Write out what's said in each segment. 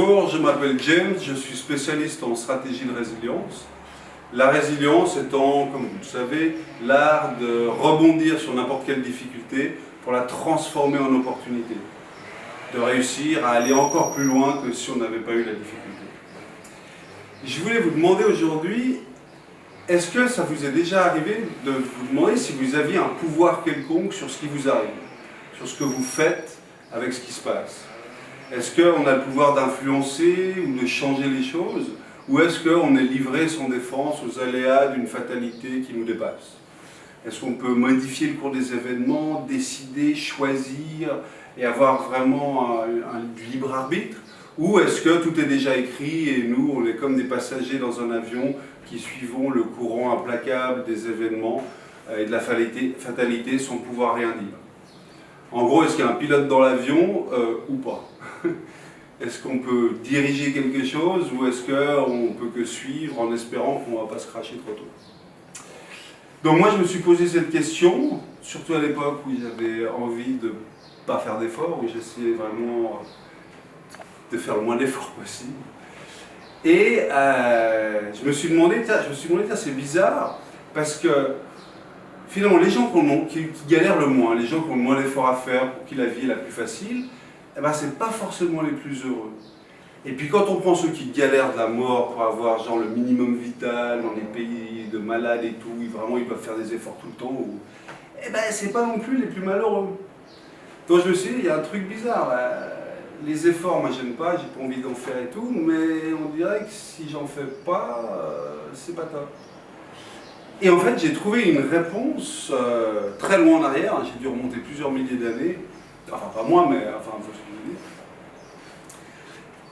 Bonjour, je m'appelle James, je suis spécialiste en stratégie de résilience. La résilience étant, comme vous le savez, l'art de rebondir sur n'importe quelle difficulté pour la transformer en opportunité, de réussir à aller encore plus loin que si on n'avait pas eu la difficulté. Je voulais vous demander aujourd'hui, est-ce que ça vous est déjà arrivé de vous demander si vous aviez un pouvoir quelconque sur ce qui vous arrive, sur ce que vous faites avec ce qui se passe? Est-ce qu'on a le pouvoir d'influencer ou de changer les choses? Ou est-ce qu'on est livré sans défense aux aléas d'une fatalité qui nous dépasse? Est-ce qu'on peut modifier le cours des événements, décider, choisir et avoir vraiment du libre arbitre? Ou est-ce que tout est déjà écrit et nous, on est comme des passagers dans un avion qui suivons le courant implacable des événements et de la fatalité sans pouvoir rien dire? En gros, est-ce qu'il y a un pilote dans l'avion ou pas? Est-ce qu'on peut diriger quelque chose ou est-ce qu'on ne peut que suivre en espérant qu'on ne va pas se cracher trop tôt? Donc moi, je me suis posé cette question, surtout à l'époque où j'avais envie de ne pas faire d'efforts, où j'essayais vraiment de faire le moins d'efforts possible. Et je me suis demandé, c'est bizarre, parce que finalement, les gens qui galèrent le moins, les gens qui ont le moins d'efforts à faire, pour qui la vie est la plus facile, eh ben, c'est pas forcément les plus heureux. Et puis quand on prend ceux qui galèrent de la mort pour avoir genre le minimum vital dans les pays de malades et tout, vraiment ils doivent faire des efforts tout le temps, eh ben c'est pas non plus les plus malheureux. Donc je me suis dit, il y a un truc bizarre. Les efforts, moi j'aime pas, j'ai pas envie d'en faire et tout, mais on dirait que si j'en fais pas, c'est pas top. Et en fait j'ai trouvé une réponse très loin en arrière, j'ai dû remonter plusieurs milliers d'années. Enfin, pas moi, mais enfin, faut ce que je veux dire.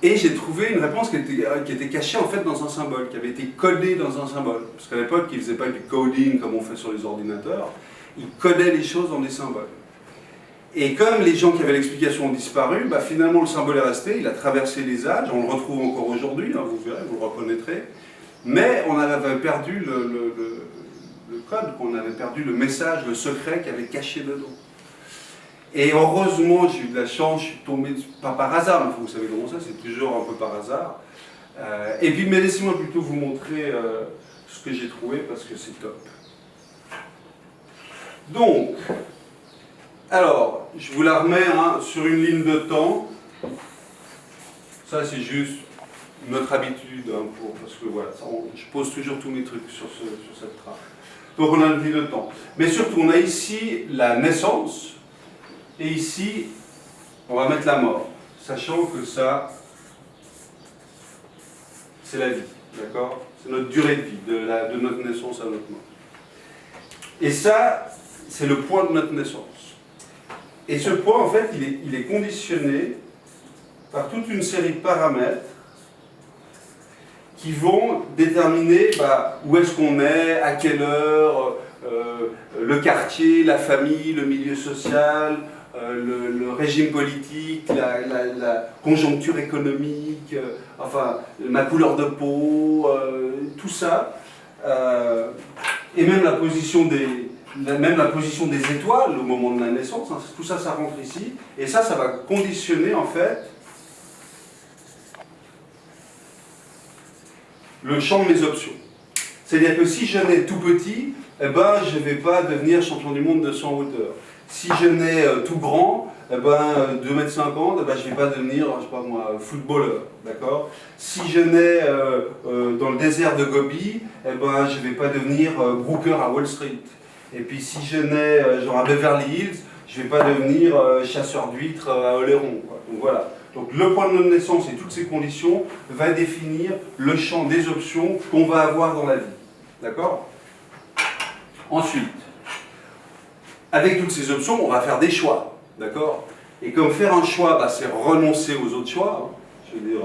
Et j'ai trouvé une réponse qui était cachée en fait dans un symbole, qui avait été codée dans un symbole. Parce qu'à l'époque, ils ne faisaient pas du coding comme on fait sur les ordinateurs, ils codaient les choses dans des symboles. Et comme les gens qui avaient l'explication ont disparu, bah, finalement le symbole est resté, il a traversé les âges, on le retrouve encore aujourd'hui, hein, vous verrez, vous le reconnaîtrez, mais on avait perdu le code, on avait perdu le message, le secret qu'il y avait caché dedans. Et heureusement, j'ai eu de la chance, je suis tombé, pas par hasard, mais vous savez comment ça, c'est toujours un peu par hasard. Et puis, mais laissez-moi plutôt vous montrer ce que j'ai trouvé, parce que c'est top. Donc, alors, je vous la remets sur une ligne de temps. Ça, c'est juste notre habitude, parce que voilà, je pose toujours tous mes trucs sur cette trace. Donc, on a une ligne de temps. Mais surtout, on a ici la naissance. Et ici, on va mettre la mort, sachant que ça, c'est la vie, d'accord? C'est notre durée de vie, de notre naissance à notre mort. Et ça, c'est le point de notre naissance. Et ce point, en fait, il est conditionné par toute une série de paramètres qui vont déterminer où est-ce qu'on est, à quelle heure, le quartier, la famille, le milieu social, le régime politique, la conjoncture économique, enfin, ma couleur de peau, tout ça, et même la position des étoiles au moment de la naissance, hein, tout ça, ça rentre ici, et ça va conditionner en fait le champ de mes options. C'est-à-dire que si je nais tout petit, eh ben, je ne vais pas devenir champion du monde de 100 hauteur. Si je nais tout grand, eh ben, 2,50 m, eh ben, je ne vais pas devenir, je sais pas moi, footballeur. D'accord? Si je nais dans le désert de Gobi, eh ben, je ne vais pas devenir broker à Wall Street. Et puis si je nais genre à Beverly Hills, je ne vais pas devenir chasseur d'huîtres à Oléron. Donc voilà. Donc le point de notre naissance et toutes ces conditions va définir le champ des options qu'on va avoir dans la vie. D'accord? Ensuite, avec toutes ces options, on va faire des choix. D'accord? Et comme faire un choix, c'est renoncer aux autres choix. Je veux dire,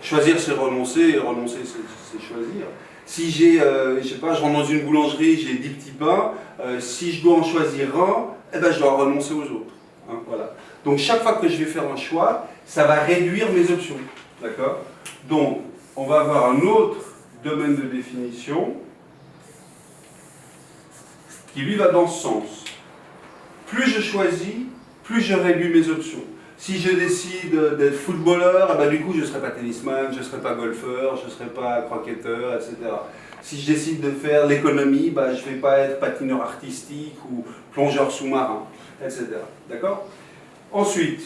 choisir c'est renoncer, et renoncer c'est choisir. Si je sais pas, je rentre dans une boulangerie, j'ai 10 petits pains, si je dois en choisir un, eh ben, je dois renoncer aux autres. Hein, voilà. Donc chaque fois que je vais faire un choix, ça va réduire mes options. D'accord? Donc, on va avoir un autre domaine de définition qui lui va dans ce sens. Plus je choisis, plus je réduis mes options. Si je décide d'être footballeur, du coup je ne serai pas tennisman, je ne serai pas golfeur, je ne serai pas croquetteur, etc. Si je décide de faire l'économie, je ne vais pas être patineur artistique ou plongeur sous-marin, etc. D'accord? Ensuite,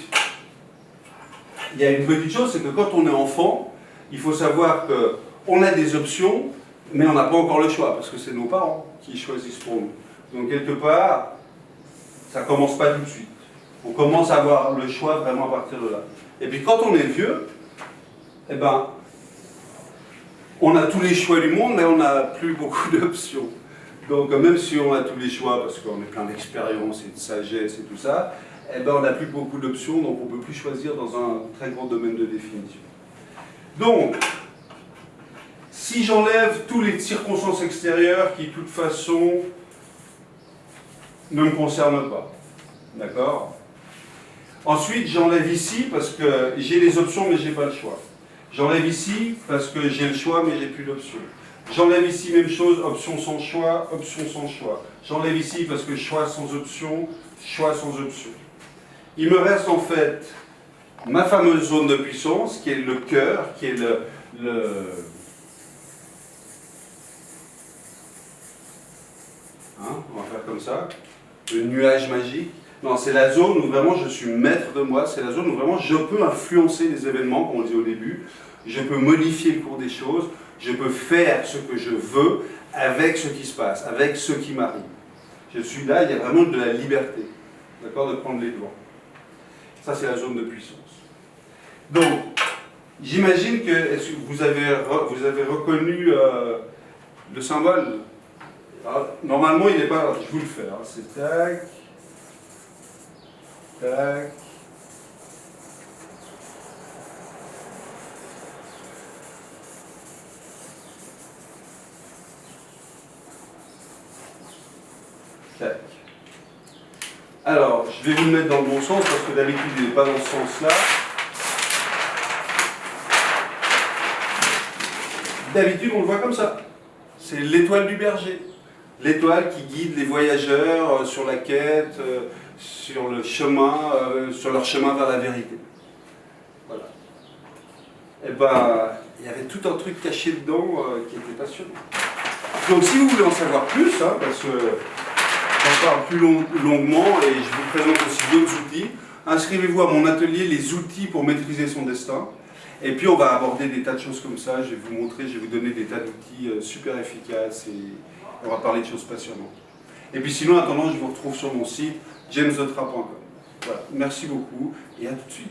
il y a une petite chose, c'est que quand on est enfant, il faut savoir qu'on a des options, mais on n'a pas encore le choix, parce que c'est nos parents qui choisissent pour nous. Donc quelque part, ça ne commence pas tout de suite. On commence à avoir le choix vraiment à partir de là. Et puis quand on est vieux, on a tous les choix du monde, mais on n'a plus beaucoup d'options. Donc même si on a tous les choix, parce qu'on est plein d'expérience et de sagesse et tout ça, on n'a plus beaucoup d'options, donc on ne peut plus choisir dans un très grand domaine de définition. Donc, si j'enlève toutes les circonstances extérieures qui, de toute façon, ne me concernent pas, d'accord? Ensuite, j'enlève ici parce que j'ai les options, mais je n'ai pas le choix. J'enlève ici parce que j'ai le choix, mais j'ai plus d'options. J'enlève ici, même chose, option sans choix, option sans choix. J'enlève ici parce que choix sans option, choix sans option. Il me reste en fait ma fameuse zone de puissance, qui est le cœur, qui est on va faire comme ça, le nuage magique. Non, c'est la zone où vraiment je suis maître de moi, c'est la zone où vraiment je peux influencer les événements, comme on dit au début, je peux modifier le cours des choses, je peux faire ce que je veux avec ce qui se passe, avec ce qui m'arrive. Je suis là, il y a vraiment de la liberté, d'accord, de prendre les devants. Ça, c'est la zone de puissance. Donc, j'imagine que vous avez reconnu le symbole. Alors, normalement, il n'est pas... Je vais vous le faire. C'est tac, tac. Tac. Alors, je vais vous le mettre dans le bon sens parce que d'habitude, il n'est pas dans ce sens-là. D'habitude, on le voit comme ça. C'est l'étoile du berger. L'étoile qui guide les voyageurs sur la quête, sur le chemin, sur leur chemin vers la vérité. Voilà. Et il y avait tout un truc caché dedans qui était passionnant. Donc, si vous voulez en savoir plus, parce que j'en parle plus longuement et je vous présente aussi d'autres outils, inscrivez-vous à mon atelier Les outils pour maîtriser son destin. Et puis on va aborder des tas de choses comme ça, je vais vous montrer, je vais vous donner des tas d'outils super efficaces et on va parler de choses passionnantes. Et puis sinon, en attendant, je vous retrouve sur mon site jamesdotra.com. Voilà, merci beaucoup et à tout de suite.